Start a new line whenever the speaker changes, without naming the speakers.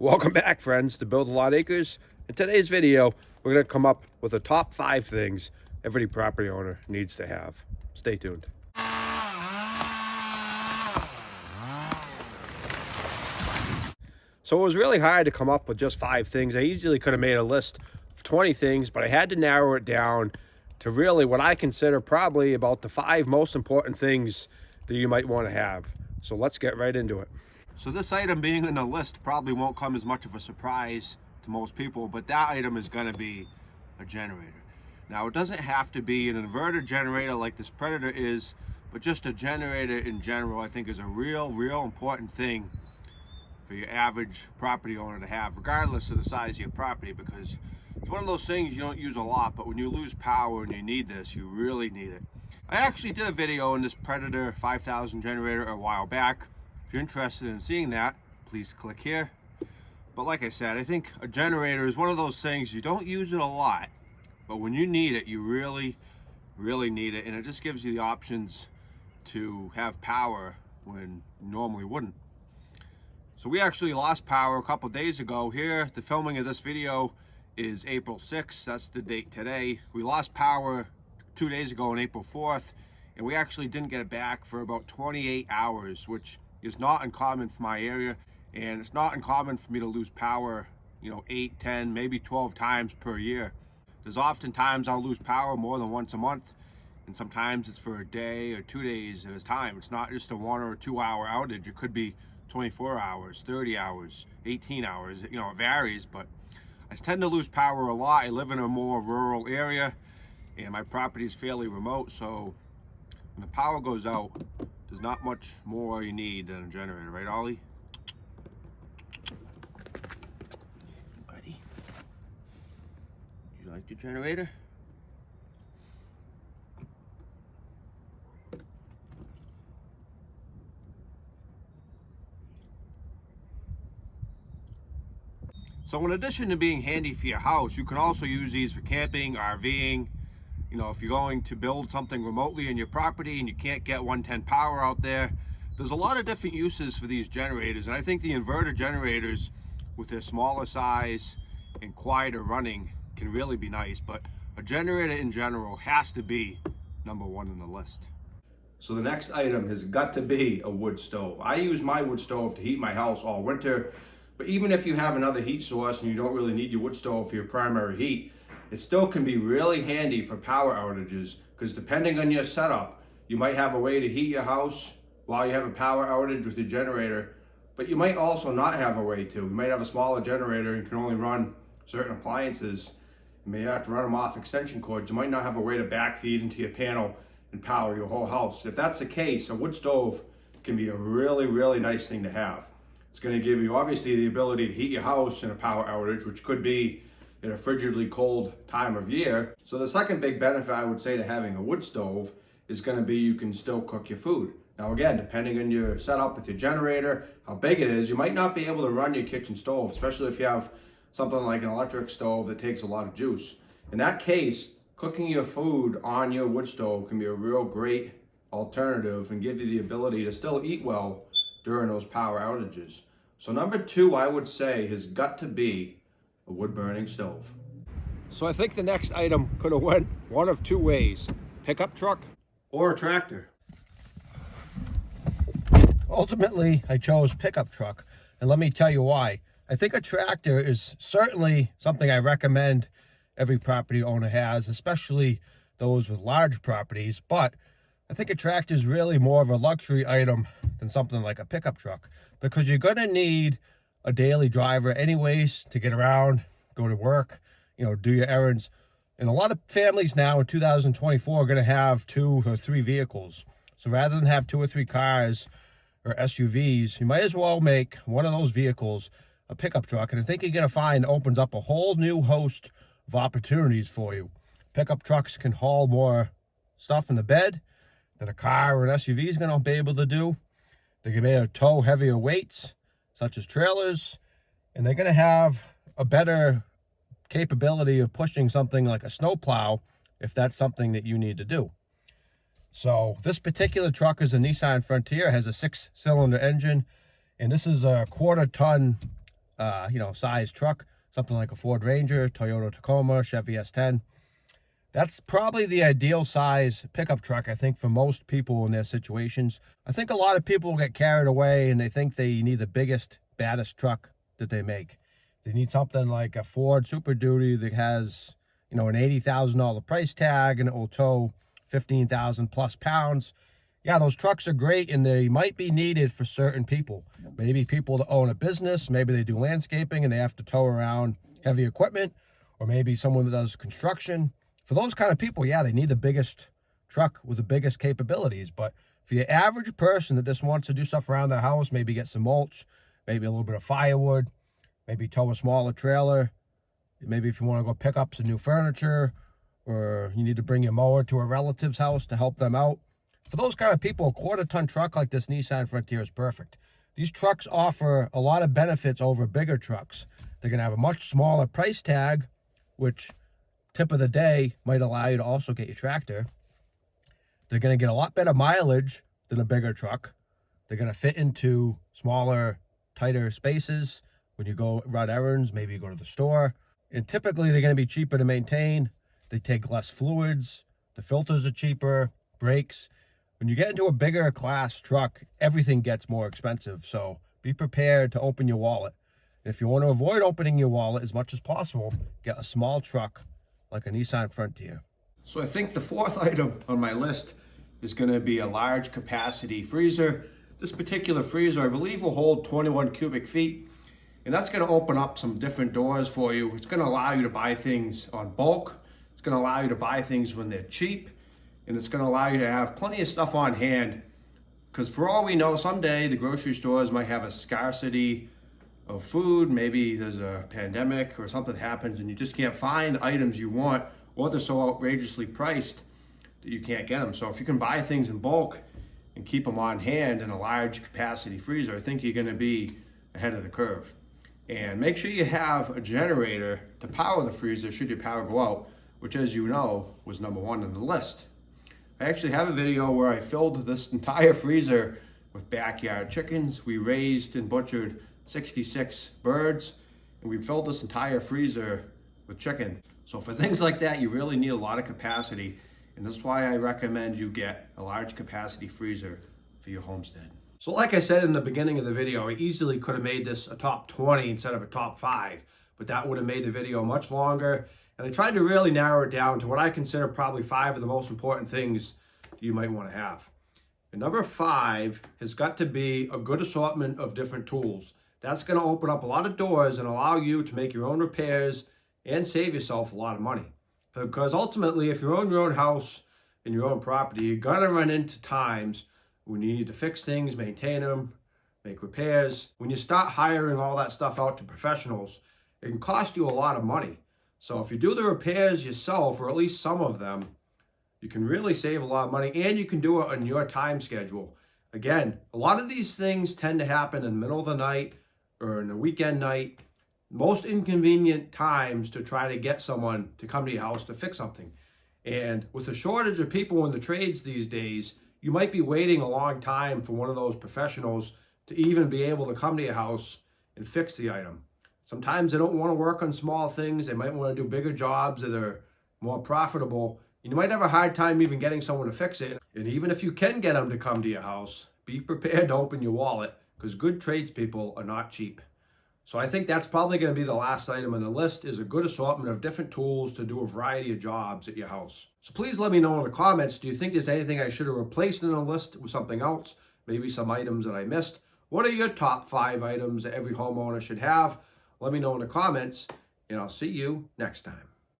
Welcome back, friends, to Build a Lot Acres. In today's video, we're going to come up with the top 5 things every property owner needs to have. Stay tuned. So it was really hard to come up with just 5 things. I easily could have made a list of 20 things, but I had to narrow it down to really what I consider probably about the 5 most important things that you might want to have. So let's get right into it. So this item being in the list probably won't come as much of a surprise to most people, but that item is going to be a generator. Now, it doesn't have to be an inverter generator like this Predator is, but just a generator in general I think is a real important thing for your average property owner to have, regardless of the size of your property, because it's one of those things you don't use a lot, but when you lose power and you need this, you really need it. I actually did a video on this Predator 5000 generator a while back. If you're interested in seeing that, please click here. But like I said, I think a generator is one of those things you don't use it a lot, but when you need it, you really need it, and it just gives you the options to have power when you normally wouldn't. So we actually lost power a couple days ago. Here, the filming of this video is April 6th. That's the date today. We lost power 2 days ago on April 4th, and we actually didn't get it back for about 28 hours, which is not uncommon for my area, and it's not uncommon for me to lose power, 8, 10, maybe 12 times per year. There's often times I'll lose power more than once a month, and sometimes it's for a day or 2 days at a time. It's not just a 1 or 2 hour outage. It could be 24 hours, 30 hours, 18 hours, it varies, but I tend to lose power a lot. I live in a more rural area, and my property is fairly remote, so when the power goes out, there's not much more you need than a generator, right, Ollie? Buddy, do you like the generator? So in addition to being handy for your house, you can also use these for camping, RVing. If you're going to build something remotely in your property and you can't get 110 power out there, there's a lot of different uses for these generators. And I think the inverter generators, with their smaller size and quieter running, can really be nice. But a generator in general has to be number 1 on the list. So the next item has got to be a wood stove. I use my wood stove to heat my house all winter. But even if you have another heat source and you don't really need your wood stove for your primary heat, it still can be really handy for power outages, because depending on your setup, you might have a way to heat your house while you have a power outage with your generator, but you might also not have a way to. You might have a smaller generator and can only run certain appliances. You may have to run them off extension cords. You might not have a way to backfeed into your panel and power your whole house. If that's the case, a wood stove can be a really nice thing to have. It's going to give you obviously the ability to heat your house in a power outage, which could be in a frigidly cold time of year. So the second big benefit I would say to having a wood stove is going to be you can still cook your food. Now again, depending on your setup with your generator, how big it is, you might not be able to run your kitchen stove, especially if you have something like an electric stove that takes a lot of juice. In that case, cooking your food on your wood stove can be a real great alternative and give you the ability to still eat well during those power outages. So number 2, I would say, has got to be a wood burning stove. So I think the next item could have went one of 2 ways: pickup truck or a tractor. Ultimately, I chose pickup truck, and let me tell you why. I think a tractor is certainly something I recommend every property owner has, especially those with large properties, but I think a tractor is really more of a luxury item than something like a pickup truck, because you're going to need a daily driver anyways to get around, go to work, do your errands. And a lot of families now in 2024 are going to have 2 or 3 vehicles. So rather than have 2 or 3 cars or SUVs, you might as well make one of those vehicles a pickup truck. And I think you're going to find it opens up a whole new host of opportunities for you. Pickup trucks can haul more stuff in the bed that a car or an SUV is going to be able to do. They can be able to tow heavier weights, such as trailers, and they're going to have a better capability of pushing something like a snowplow if that's something that you need to do. So this particular truck is a Nissan Frontier. It has a 6-cylinder engine, and this is a 1/4 ton size truck, something like a Ford Ranger, Toyota Tacoma, Chevy S10. That's probably the ideal size pickup truck, I think, for most people in their situations. I think a lot of people get carried away and they think they need the biggest, baddest truck that they make. They need something like a Ford Super Duty that has, an $80,000 price tag and it will tow 15,000 plus pounds. Yeah, those trucks are great and they might be needed for certain people. Maybe people that own a business, maybe they do landscaping and they have to tow around heavy equipment, or maybe someone that does construction. For those kind of people, yeah, they need the biggest truck with the biggest capabilities. But for your average person that just wants to do stuff around their house, maybe get some mulch, maybe a little bit of firewood, maybe tow a smaller trailer, maybe if you want to go pick up some new furniture, or you need to bring your mower to a relative's house to help them out. For those kind of people, a quarter-ton truck like this Nissan Frontier is perfect. These trucks offer a lot of benefits over bigger trucks. They're going to have a much smaller price tag, which, tip of the day, might allow you to also get your tractor. They're going to get a lot better mileage than a bigger truck. They're going to fit into smaller, tighter spaces when you go run errands, maybe you go to the store. And typically, they're going to be cheaper to maintain. They take less fluids. The filters are cheaper, brakes. When you get into a bigger class truck, everything gets more expensive. So be prepared to open your wallet. If you want to avoid opening your wallet as much as possible, get a small truck like a Nissan Frontier. So I think the fourth item on my list is going to be a large capacity freezer. This particular freezer, I believe, will hold 21 cubic feet. And that's going to open up some different doors for you. It's going to allow you to buy things on bulk. It's going to allow you to buy things when they're cheap. And it's going to allow you to have plenty of stuff on hand. Because for all we know, someday the grocery stores might have a scarcity of food. Maybe there's a pandemic or something happens and you just can't find items you want, or they're so outrageously priced that you can't get them. So if you can buy things in bulk and keep them on hand in a large capacity freezer, I think you're going to be ahead of the curve. And make sure you have a generator to power the freezer should your power go out, which, as you know, was number one on the list. I actually have a video where I filled this entire freezer with backyard chickens. We raised and butchered 66 birds, and we filled this entire freezer with chicken. So for things like that, you really need a lot of capacity, and that's why I recommend you get a large capacity freezer for your homestead. So like I said in the beginning of the video, I easily could have made this a top 20 instead of a top 5, but that would have made the video much longer. And I tried to really narrow it down to what I consider probably 5 of the most important things you might want to have. And number 5 has got to be a good assortment of different tools. That's going to open up a lot of doors and allow you to make your own repairs and save yourself a lot of money. Because ultimately, if you own your own house and your own property, you're going to run into times when you need to fix things, maintain them, make repairs. When you start hiring all that stuff out to professionals, it can cost you a lot of money. So if you do the repairs yourself, or at least some of them, you can really save a lot of money, and you can do it on your time schedule. Again, a lot of these things tend to happen in the middle of the night or in a weekend night. Most inconvenient times to try to get someone to come to your house to fix something. And with a shortage of people in the trades these days, you might be waiting a long time for one of those professionals to even be able to come to your house and fix the item. Sometimes they don't want to work on small things. They might want to do bigger jobs that are more profitable. You might have a hard time even getting someone to fix it. And even if you can get them to come to your house, be prepared to open your wallet, because good tradespeople are not cheap. So I think that's probably going to be the last item on the list, is a good assortment of different tools to do a variety of jobs at your house. So please let me know in the comments, do you think there's anything I should have replaced in the list with something else? Maybe some items that I missed? What are your top 5 items that every homeowner should have? Let me know in the comments, and I'll see you next time.